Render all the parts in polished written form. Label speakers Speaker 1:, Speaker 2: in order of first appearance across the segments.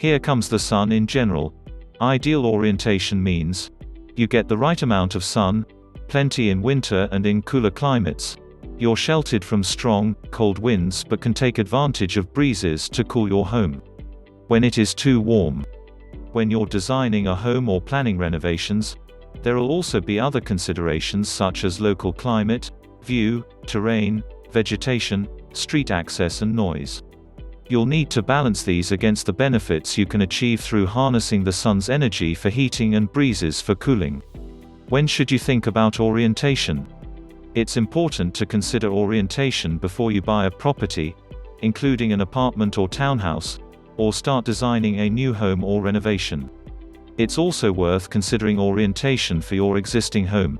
Speaker 1: Here comes the sun in general. Ideal orientation means you get the right amount of sun, plenty in winter and in cooler climates. You're sheltered from strong, cold winds but can take advantage of breezes to cool your home when it is too warm. When you're designing a home or planning renovations, there will also be other considerations such as local climate, view, terrain, vegetation, street access and noise. You'll need to balance these against the benefits you can achieve through harnessing the sun's energy for heating and breezes for cooling. When should you think about orientation? It's important to consider orientation before you buy a property, including an apartment or townhouse, or start designing a new home or renovation. It's also worth considering orientation for your existing home,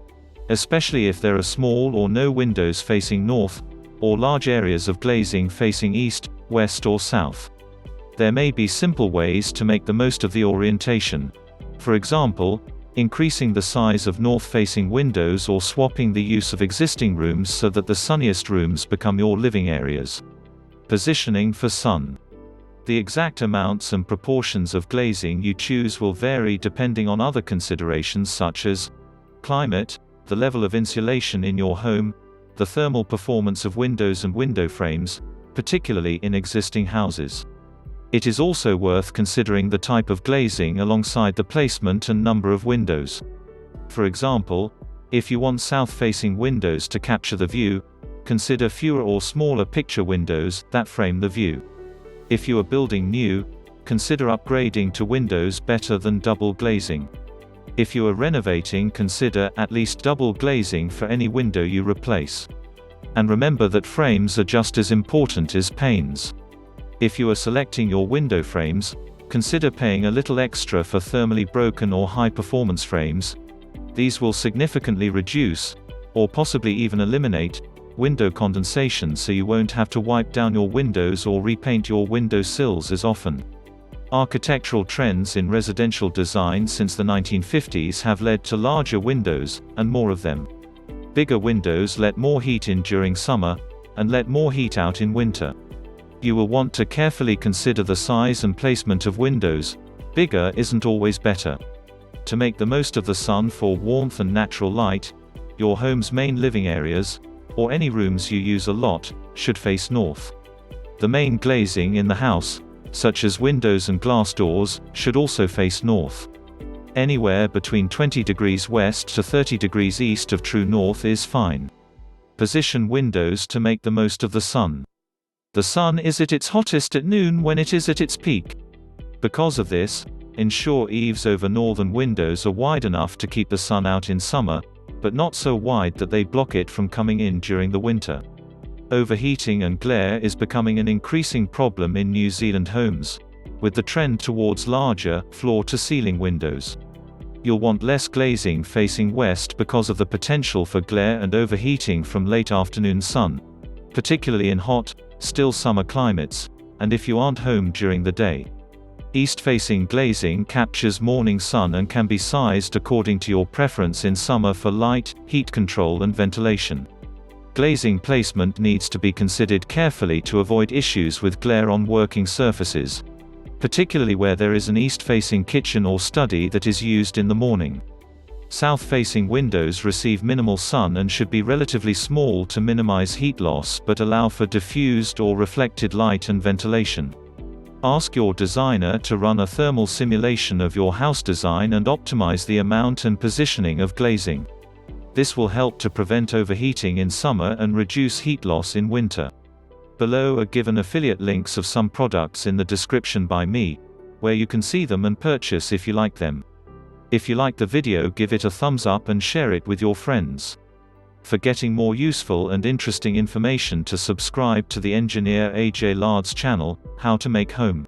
Speaker 1: especially if there are small or no windows facing north, or large areas of glazing facing east, west or south. There may be simple ways to make the most of the orientation. For example, increasing the size of north-facing windows or swapping the use of existing rooms so that the sunniest rooms become your living areas. Positioning for sun. The exact amounts and proportions of glazing you choose will vary depending on other considerations such as climate, the level of insulation in your home, the thermal performance of windows and window frames, particularly in existing houses. It is also worth considering the type of glazing alongside the placement and number of windows. For example, if you want south-facing windows to capture the view, consider fewer or smaller picture windows that frame the view. If you are building new, consider upgrading to windows better than double glazing. If you are renovating, consider at least double glazing for any window you replace. And remember that frames are just as important as panes. If you are selecting your window frames, consider paying a little extra for thermally broken or high-performance frames. These will significantly reduce, or possibly even eliminate, window condensation so you won't have to wipe down your windows or repaint your window sills as often. Architectural trends in residential design since the 1950s have led to larger windows, and more of them. Bigger windows let more heat in during summer, and let more heat out in winter. You will want to carefully consider the size and placement of windows. Bigger isn't always better. To make the most of the sun for warmth and natural light, your home's main living areas, or any rooms you use a lot, should face north. The main glazing in the house, such as windows and glass doors, should also face north. Anywhere between 20 degrees west to 30 degrees east of true north is fine. Position windows to make the most of the sun. The sun is at its hottest at noon when it is at its peak. Because of this, ensure eaves over northern windows are wide enough to keep the sun out in summer, but not so wide that they block it from coming in during the winter. Overheating and glare is becoming an increasing problem in New Zealand homes, with the trend towards larger, floor-to-ceiling windows. You'll want less glazing facing west because of the potential for glare and overheating from late afternoon sun, particularly in hot, still summer climates, and if you aren't home during the day. East-facing glazing captures morning sun and can be sized according to your preference in summer for light, heat control and ventilation. Glazing placement needs to be considered carefully to avoid issues with glare on working surfaces, particularly where there is an east-facing kitchen or study that is used in the morning. South-facing windows receive minimal sun and should be relatively small to minimize heat loss but allow for diffused or reflected light and ventilation. Ask your designer to run a thermal simulation of your house design and optimize the amount and positioning of glazing. This will help to prevent overheating in summer and reduce heat loss in winter. Below are given affiliate links of some products in the description by me, where you can see them and purchase if you like them. If you like the video, give it a thumbs up and share it with your friends. For getting more useful and interesting information, to subscribe to the engineer AJ Lard's channel, How to Make Home.